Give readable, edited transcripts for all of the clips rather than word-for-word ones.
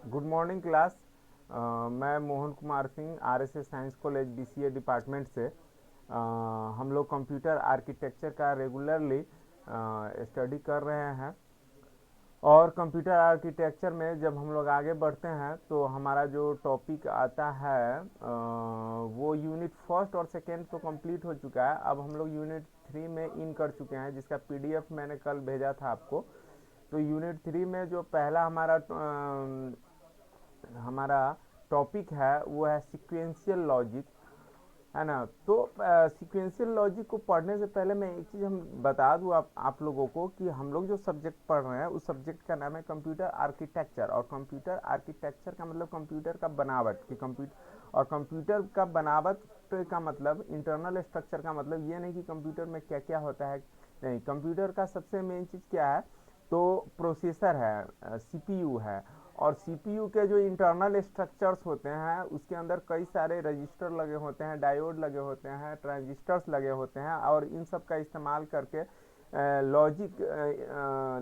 Good morning class. मैं Mohan Kumar Singh RSS science college BCA department से। हम लोग कंप्यूटर आर्किटेक्चर का रेगुलरली स्टडी कर रहे हैं। और कंप्यूटर आर्किटेक्चर में जब हम लोग आगे बढ़ते हैं तो हमारा जो टॉपिक आता है वो यूनिट फर्स्ट और सेकेंड तो कंप्लीट हो चुका है। अब हम लोग यूनिट थ्री में इन कर चुके हैं, जिसका पीडीएफ मैंने कल भेजा था आपको। तो यूनिट थ्री में जो पहला हमारा टॉपिक है वो है सीक्वेंशियल लॉजिक, है ना। तो सीक्वेंशियल लॉजिक को पढ़ने से पहले मैं एक चीज़ हम बता दूं आप लोगों को कि हम लोग जो सब्जेक्ट पढ़ रहे हैं उस सब्जेक्ट का नाम है कंप्यूटर आर्किटेक्चर। और कंप्यूटर आर्किटेक्चर का मतलब कंप्यूटर का बनावट कि कंप्यूटर, और कंप्यूटर का बनावट का मतलब इंटरनल स्ट्रक्चर का मतलब ये नहीं कि कंप्यूटर में क्या क्या होता है। नहीं, कंप्यूटर का सबसे मेन चीज़ क्या है, तो प्रोसेसर है, सीपीयू है। और सीपीयू के जो इंटरनल स्ट्रक्चर्स होते हैं उसके अंदर कई सारे रजिस्टर लगे होते हैं, डायोड लगे होते हैं, ट्रांजिस्टर्स लगे होते हैं, और इन सब का इस्तेमाल करके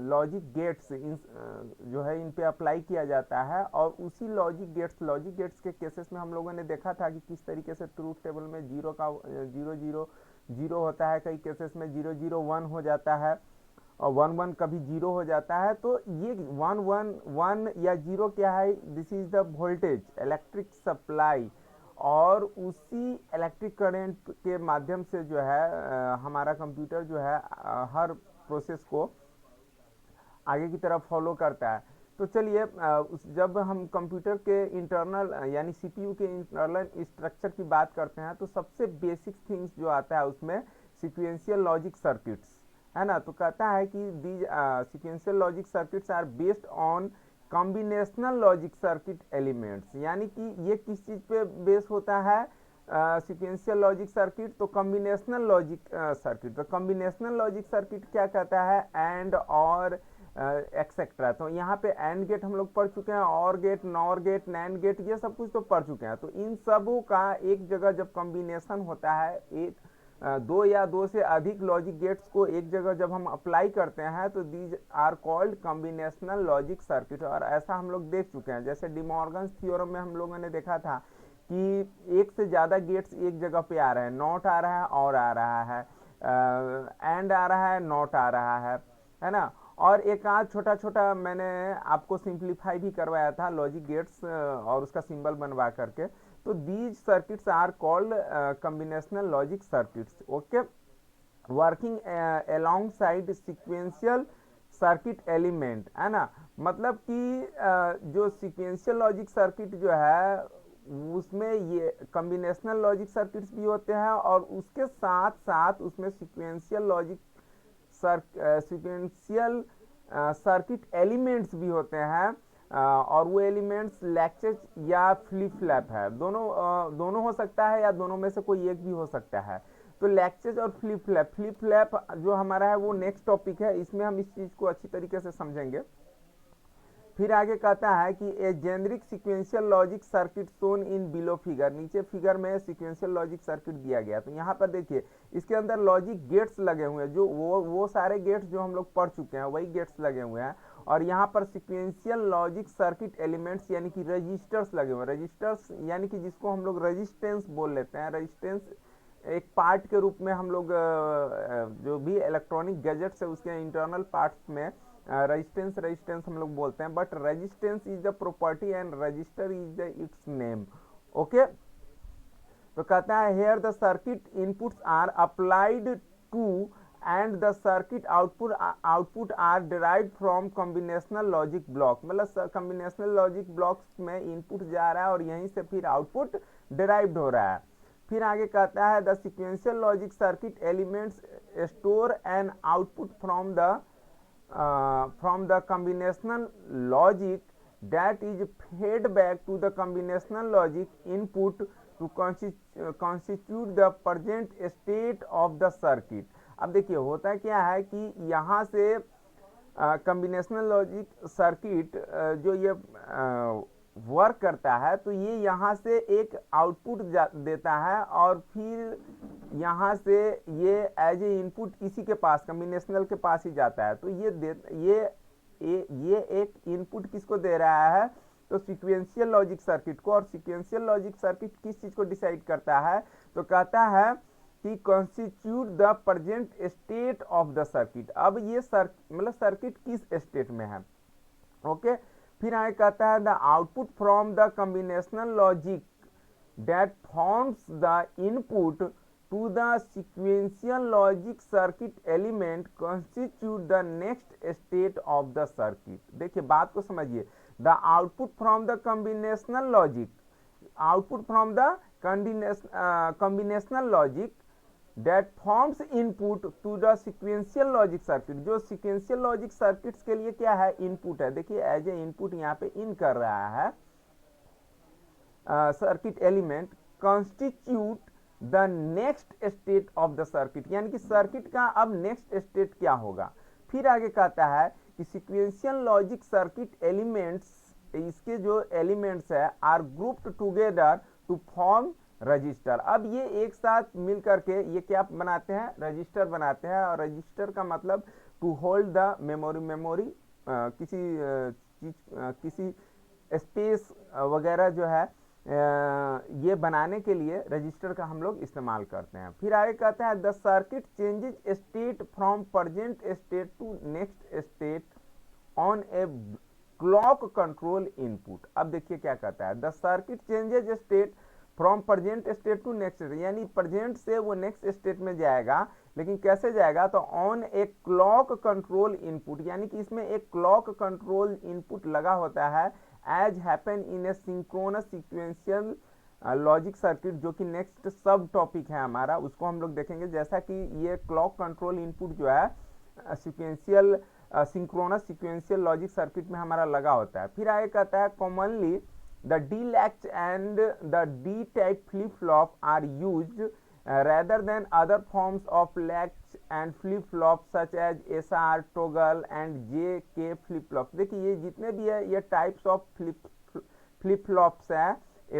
लॉजिक गेट्स जो है इन पे अप्लाई किया जाता है। और उसी लॉजिक गेट्स के केसेस में हम लोगों ने देखा था कि किस तरीके से ट्रूथ टेबल में जीरो का जीरो जीरो जीरो होता है, कई केसेस में जीरो जीरो वन हो जाता है, और वन वन कभी जीरो हो जाता है। तो ये वन वन वन या जीरो क्या है, this is the voltage electric supply. और उसी इलेक्ट्रिक करंट के माध्यम से जो है हमारा कंप्यूटर जो है हर प्रोसेस को आगे की तरफ फॉलो करता है। तो चलिए जब हम कंप्यूटर के इंटरनल यानी सीपीयू के इंटरनल स्ट्रक्चर की बात करते हैं तो सबसे बेसिक थिंग्स जो आता है उसमें सीक्वेंशियल लॉजिक सर्किट्स, है ना। तो कहता है कि these sequential logic circuits are based on combinational logic circuit elements. यानी कि ये किस चीज़ पे बेस होता है, सीक्वेंशियल लॉजिक सर्किट, तो कॉम्बिनेशनल लॉजिक सर्किट। तो कॉम्बिनेशनल लॉजिक सर्किट क्या कहता है, एंड और एक्सेट्रा। तो यहाँ पे एंड गेट हम लोग पढ़ चुके हैं, OR gate, NOR gate, NAND gate, ये सब कुछ तो पढ़ चुके हैं। तो इन सबों का एक जगह जब कॉम्बिनेशन होता है, एक दो या दो से अधिक लॉजिक गेट्स को एक जगह जब हम अप्लाई करते हैं तो these are called combinational logic circuit. और ऐसा हम लोग देख चुके हैं, जैसे डिमॉर्गन्स थ्योरम में हम लोगों ने देखा था कि एक से ज़्यादा गेट्स एक जगह पे आ रहे हैं, नॉट आ रहा है और आ रहा है, एंड आ रहा है, नॉट आ रहा है ना। और एक आध छोटा छोटा मैंने आपको सिंप्लीफाई भी करवाया था लॉजिक गेट्स और उसका सिंबल बनवा करके। तो these circuits are called combinational logic circuits, okay, working alongside sequential circuit element, है ना। मतलब कि जो सिक्वेंशियल लॉजिक सर्किट जो है उसमें ये कॉम्बिनेशनल लॉजिक सर्किट्स भी होते हैं, और उसके साथ साथ उसमें sequential logic sequential circuit elements भी होते हैं। और वो एलिमेंट्स लैचेज या फ्लिप फ्लैप है, दोनों हो सकता है या दोनों में से कोई एक भी हो सकता है। तो लैचेज और फ्लिप फ्लैप जो हमारा है वो नेक्स्ट टॉपिक है, इसमें हम इस चीज़ को अच्छी तरीके से समझेंगे। फिर आगे कहता है कि a generic sequential logic circuit shown in below figure, नीचे फिगर में सिक्वेंशियल लॉजिक सर्किट दिया गया। तो यहाँ पर देखिए इसके अंदर लॉजिक गेट्स लगे हुए हैं, जो वो सारे गेट्स जो हम लोग पढ़ चुके हैं वही गेट्स लगे हुए हैं। और यहाँ पर सिक्वेंशियल लॉजिक सर्किट एलिमेंट्स यानी कि रजिस्टर्स लगे हुए हैं। रजिस्टर्स यानी कि जिसको हम लोग रजिस्टेंस बोल लेते हैं। रजिस्टेंस एक पार्ट के रूप में हम लोग जो भी इलेक्ट्रॉनिक गैजेट्स है उसके इंटरनल पार्ट्स में रेजिस्टेंस हम लोग बोलते हैं, but resistance is the property and register is the its name, okay. तो कहता है here the circuit inputs are applied to and the circuit output are derived from combinational logic block. मतलब combinational logic blocks में input जा रहा है और यहीं से फिर आउटपुट डिराइव्ड हो रहा है। फिर आगे कहता है the sequential logic circuit elements store an output from the combinational logic that is fed back to the combinational logic input to constitute the present state of the circuit। अब देखिए होता क्या है कि यहाँ से कॉम्बिनेशनल लॉजिक सर्किट जो ये वर्क करता है तो ये यहाँ से एक आउटपुट देता है, और फिर यहाँ से ये एज ए इनपुट इसी के पास कॉम्बिनेशनल के पास ही जाता है। तो ये एक इनपुट किसको दे रहा है, तो सीक्वेंशियल लॉजिक सर्किट को। और सीक्वेंशियल लॉजिक सर्किट किस चीज को डिसाइड करता है, तो कहता है कि constitute the present state of the circuit. अब ये मतलब सर्किट किस स्टेट में है, ओके। फिर आगे कहता है the output from the combinational logic that forms the input to the sequential logic circuit element constitute the next state of the circuit। देखिए बात को समझिए, the output from the combinational logic, output from the combinational logic that forms input to the sequential logic circuit। जो sequential logic circuits के लिए क्या है, input है। देखिए एज ए इनपुट यहाँ पे इन कर रहा है circuit element constitute the next state of the circuit, यानी कि सर्किट का अब नेक्स्ट स्टेट क्या होगा। फिर आगे कहता है कि सीक्वेंशियल लॉजिक सर्किट एलिमेंट्स, इसके जो एलिमेंट्स है are grouped together to form register. अब ये एक साथ मिल करके ये क्या बनाते हैं, रजिस्टर बनाते हैं। और रजिस्टर का मतलब टू होल्ड द मेमोरी किसी चीज किसी स्पेस वगैरह जो है ये बनाने के लिए रजिस्टर का हम लोग इस्तेमाल करते हैं। फिर आगे कहते हैं the circuit changes state from present state to next state on a clock control input. अब देखिए क्या कहता है, the circuit changes state from present state to next state, यानी प्रेजेंट से वो नेक्स्ट स्टेट में जाएगा। लेकिन कैसे जाएगा, तो on a clock control input, यानी कि इसमें एक क्लॉक कंट्रोल इनपुट लगा होता है as happen in a synchronous sequential logic circuit, जो कि नेक्स्ट सब टॉपिक है हमारा, उसको हम लोग देखेंगे। जैसा कि ये क्लॉक कंट्रोल इनपुट जो है sequential synchronous sequential logic circuit में हमारा लगा होता है। फिर आगे कहता है commonly the D latch and the D type flip flop are used rather than other forms of latch and flip flop such as SR, toggle and JK flip flops। देखिए ये जितने भी है ये टाइप्स ऑफ फ्लिप फ्लॉप्स है,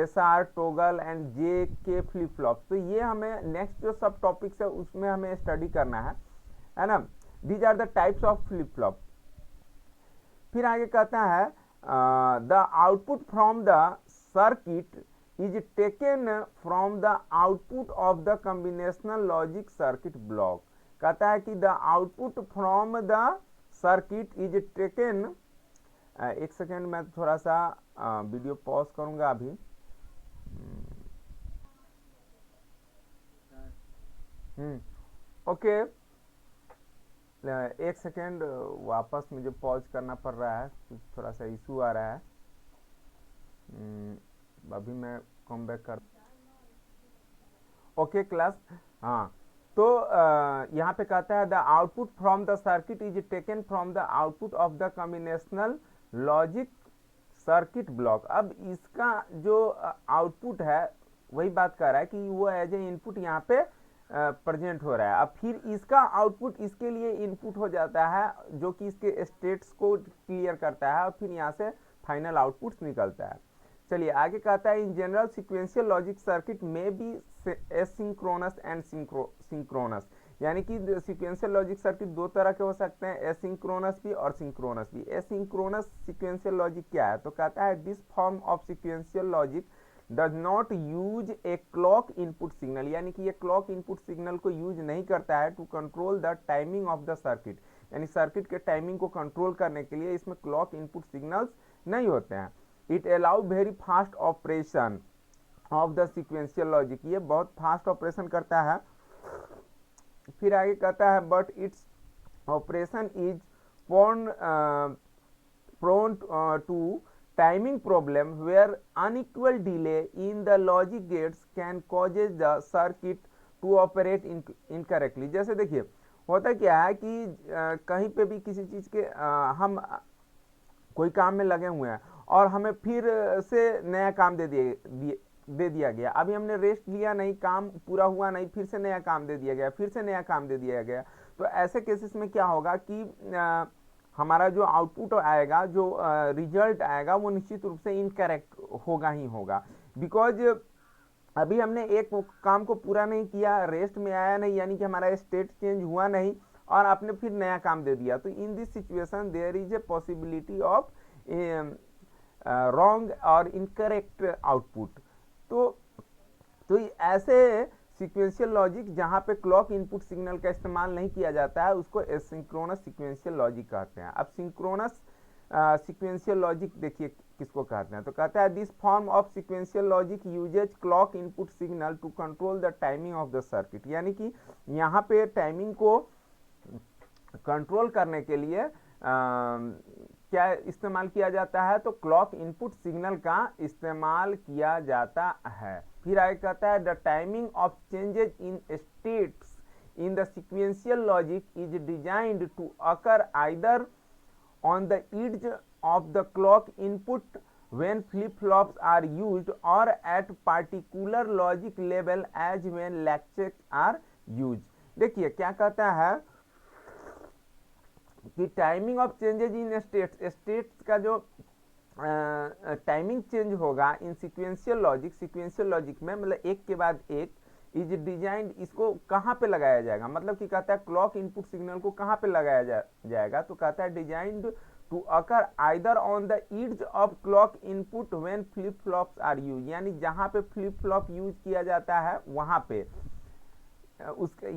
SR, toggle and JK flip flops। तो ये हमें नेक्स्ट जो सब टॉपिक्स है उसमें हमें स्टडी करना है ना। These are the types of flip flop. फिर आगे कहता है the output from the circuit is taken from the output of the combinational logic circuit block। कहता है कि the output from the circuit is taken, एक सेकेंड मैं थोड़ा सा वीडियो पॉज करूंगा अभी। ओके एक सेकेंड वापस मुझे पॉज करना पड़ रहा है, थोड़ा सा इशू आ रहा है। अभी मैं कम बैक कर ओके क्लास। हाँ तो यहाँ पे कहता है the output from the circuit is taken from the output of the combinational logic circuit block. अब इसका जो आउटपुट है वही बात कर रहा है कि वो एज ए इनपुट यहाँ पे प्रेजेंट हो रहा है। अब फिर इसका आउटपुट इसके लिए इनपुट हो जाता है जो कि इसके स्टेट्स को क्लियर करता है और फिर यहाँ से फाइनल आउटपुट निकलता है। चलिए आगे कहता है in general sequential logic circuit में बी एसिंक्रोनस एंड सिंक्रोनस, यानी कि सीक्वेंशियल लॉजिक सर्किट दो तरह के हो सकते हैं, एसिंक्रोनस भी और सिंक्रोनस भी। एसिंक्रोनस सीक्वेंशियल लॉजिक क्या है, तो कहता है this form of sequential logic does not use a clock input signal, यानी कि ये क्लॉक इनपुट सिग्नल को यूज नहीं करता है to control the timing of the circuit, यानी सर्किट के टाइमिंग को कंट्रोल करने के लिए इसमें क्लॉक इनपुट सिग्नल्स नहीं होते हैं। It allow very fast operation of the sequential logic, ये बहुत फास्ट ऑपरेशन करता है। फिर आगे कहता है but its operation is prone to timing problem where unequal delay in the logic gates can causes the circuit to operate incorrectly. जैसे देखिए होता क्या है कि कहीं पे भी किसी चीज के हम कोई काम में लगे हुए हैं और हमें फिर से नया काम दे दिया गया, अभी हमने रेस्ट लिया नहीं, काम पूरा हुआ नहीं, फिर से नया काम दे दिया गया, फिर से नया काम दे दिया गया। तो ऐसे केसेस में क्या होगा कि हमारा जो आउटपुट आएगा, जो रिजल्ट आएगा वो निश्चित रूप से इनकरेक्ट होगा ही होगा, बिकॉज अभी हमने एक काम को पूरा नहीं किया, रेस्ट में आया नहीं, यानी कि हमारा स्टेट चेंज हुआ नहीं और आपने फिर नया काम दे दिया। तो in this situation there is a possibility of wrong और इनकरेक्ट आउटपुट। तो ऐसे सीक्वेंशियल लॉजिक जहाँ पे क्लॉक इनपुट सिग्नल का इस्तेमाल नहीं किया जाता है उसको एसिंक्रोनस सीक्वेंशियल लॉजिक कहते हैं। अब सिंक्रोनस सीक्वेंशियल लॉजिक देखिए किसको कहते हैं, तो कहता है this form of sequential logic uses clock input signal to control the timing of the circuit. यानी कि यहाँ पे टाइमिंग को कंट्रोल करने के लिए क्या इस्तेमाल किया जाता है, तो क्लॉक इनपुट सिग्नल का इस्तेमाल किया जाता है। फिर आगे कहता है the timing of changes in states in the sequential logic is designed to occur either on the edge of the clock input when flip-flops are used or at particular logic level as when latches are used। देखिए क्या कहता है कि timing of changes in states का जो timing change होगा इन sequential logic में, मतलब एक के बाद एक, इज डिजाइंड, इसको कहाँ पे लगाया जाएगा, मतलब कि कहता है क्लॉक इनपुट सिग्नल को कहाँ पे लगाया जाएगा, तो कहता है designed to occur either on the edge of clock input when flip flops are use, यानी जहाँ पे फ्लिप फ्लॉप यूज किया जाता है वहाँ पे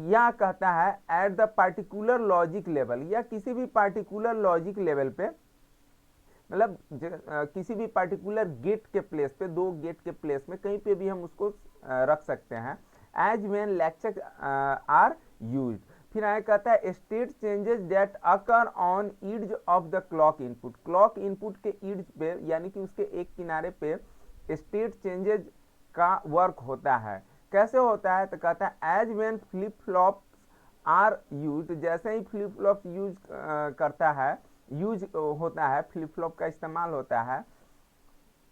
या कहता है at the particular logic level, या किसी भी पार्टिकुलर लॉजिक लेवल पे, मतलब किसी भी पार्टिकुलर गेट के प्लेस पे, दो गेट के प्लेस में कहीं पे भी हम उसको रख सकते हैं। As when latches are used. फिर आगे कहता है state changes that occur on edge of the clock input, clock input के ईड्ज पे यानी कि उसके एक किनारे पे स्टेट चेंजेस का वर्क होता है। कैसे होता है, तो कहता है edge when flip flops are used, जैसे ही फ्लिप फ्लॉप यूज करता है, यूज होता है, फ्लिप फ्लॉप का इस्तेमाल होता है,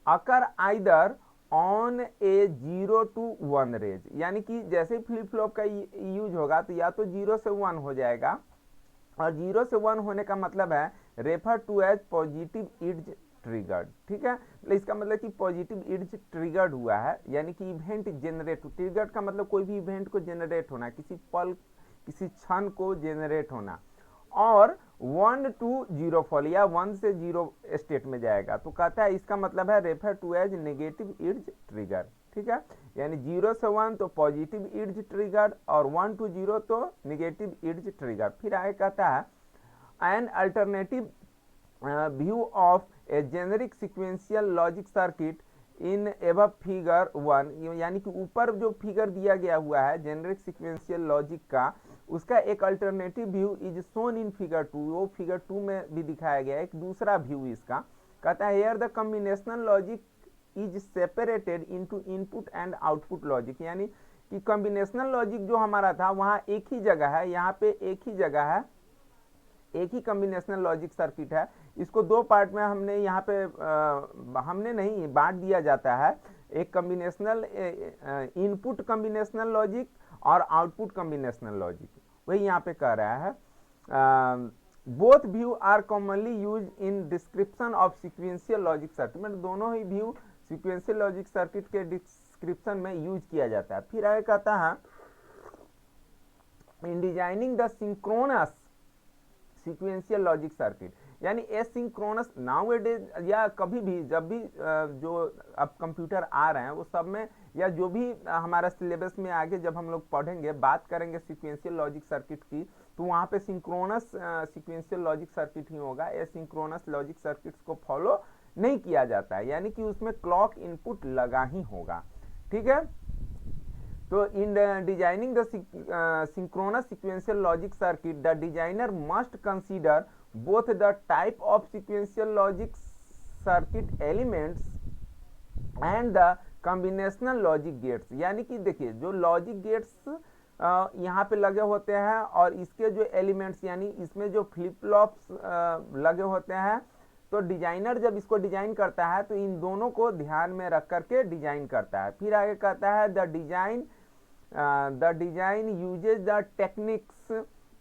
occur either on a 0 to 1 range, यानी कि जैसे फ्लिप फ्लॉप का यूज होगा तो या तो 0 से 1 हो जाएगा, और 0 से 1 होने का मतलब है refer to as positive edge triggered. ठीक है, इसका मतलब कि पॉजिटिव इड्ज ट्रिगर्ड हुआ है, यानी कि इवेंट जनरेट, ट्रिगर्ड का मतलब कोई भी इवेंट को जनरेट होना, किसी पल, किसी क्षण को जनरेट होना, और 1 to 0 फॉल, या 1 से 0 स्टेट में जाएगा, तो कहता है इसका मतलब है refer to as negative edge trigger. ठीक है, यानी 0 से 1 तो पॉजिटिव इड्ज ट्रिगर, और 1 to 0 तो नेगेटिव इड्ज ट्रिगर। फिर आगे कहता है an alternative view of A generic sequential logic circuit in above figure 1, यानी कि ऊपर जो फिगर दिया गया हुआ है जेनरिक सीक्वेंशियल लॉजिक का, उसका एक alternative view is shown in figure 2, वो फिगर 2 में भी दिखाया गया है एक दूसरा व्यू इसका। कहता है here the combinational logic is separated into input and output logic, यानी कि कॉम्बिनेशनल लॉजिक जो हमारा था वहाँ एक ही जगह है, यहाँ पे एक ही जगह है, एक ही कॉम्बिनेशनल लॉजिक सर्किट है। इसको दो पार्ट में हमने यहाँ पे हमने नहीं बांट दिया जाता है, एक कॉम्बिनेशनल इनपुट कॉम्बिनेशनल लॉजिक और आउटपुट कॉम्बिनेशनल लॉजिक, वही यहाँ पे कह रहा है। Both view are commonly use in description of sequential logic circuit, मतलब दोनों ही व्यू सीक्वेंशियल लॉजिक सर्किट के डिस्क्रिप्शन में यूज किया जाता है। फिर आगे कहता है in designing the synchronous sequential logic circuit, यानी एसिंक्रोनस नाउअडेज, या कभी भी जब भी जो अब कंप्यूटर आ रहे हैं वो सब में, या जो भी हमारा सिलेबस में आगे जब हम लोग पढ़ेंगे बात करेंगे सीक्वेंशियल लॉजिक सर्किट की, तो वहाँ पे सिंक्रोनस सीक्वेंशियल लॉजिक सर्किट ही होगा। एसिंक्रोनस लॉजिक सर्किट्स को फॉलो नहीं किया जाता है, यानी कि उसमें क्लॉक इनपुट लगा ही होगा। ठीक है, तो इन designing the synchronous sequential logic circuit the designer must consider both the type of sequential logic circuit elements and the combinational logic gates, यानी कि देखिए जो लॉजिक गेट्स यहाँ पे लगे होते हैं और इसके जो एलिमेंट्स यानी इसमें जो फ्लिप फ्लॉप्स लगे होते हैं, तो डिजाइनर जब इसको डिजाइन करता है तो इन दोनों को ध्यान में रख करके डिजाइन करता है। फिर आगे कहता है the design uses the techniques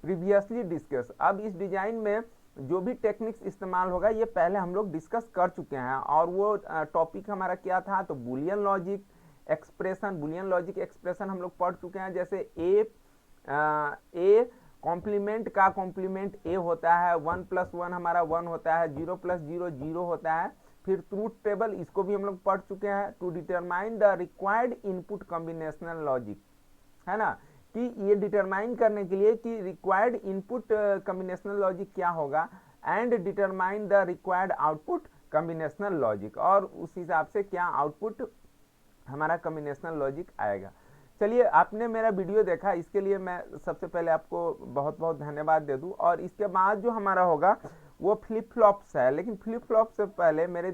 previously discuss. अब इस डिजाइन में जो भी टेक्निक्स इस्तेमाल होगा ये पहले हम लोग डिस्कस कर चुके हैं, और वो टॉपिक हमारा क्या था, तो Boolean logic expression, Boolean logic expression हम लोग पढ़ चुके हैं। जैसे ए कॉम्प्लीमेंट का कॉम्प्लीमेंट ए होता है, 1 + 1 हमारा 1 होता है, 0 + 0 0 होता है। फिर ट्रूथ टेबल, इसको भी हम लोग पढ़ चुके हैं। To determine the required input combinational logic, है ना, कि ये डिटरमाइन करने के लिए कि रिक्वायर्ड इनपुट कॉम्बिनेशनल लॉजिक क्या होगा, and determine the required output combinational logic, और उस हिसाब से क्या आउटपुट हमारा कॉम्बिनेशनल लॉजिक आएगा। चलिए, आपने मेरा वीडियो देखा, इसके लिए मैं सबसे पहले आपको बहुत बहुत धन्यवाद दे दूं। और इसके बाद जो हमारा होगा वो फ्लिप फ्लॉप्स है, लेकिन फ्लिप फ्लॉप से पहले मेरे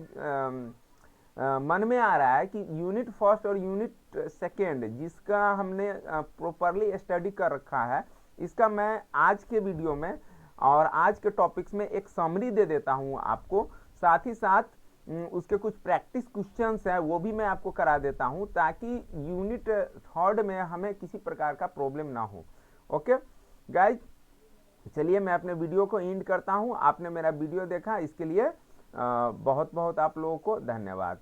मन में आ रहा है कि यूनिट फर्स्ट और यूनिट सेकेंड जिसका हमने प्रॉपरली स्टडी कर रखा है, इसका मैं आज के वीडियो में और आज के टॉपिक्स में एक समरी दे देता हूं आपको। साथ ही साथ उसके कुछ प्रैक्टिस क्वेश्चंस है वो भी मैं आपको करा देता हूं, ताकि यूनिट थर्ड में हमें किसी प्रकार का प्रॉब्लम ना हो। ओके गाइज, चलिए मैं अपने वीडियो को एंड करता हूं। आपने मेरा वीडियो देखा, इसके लिए बहुत बहुत आप लोगों को धन्यवाद।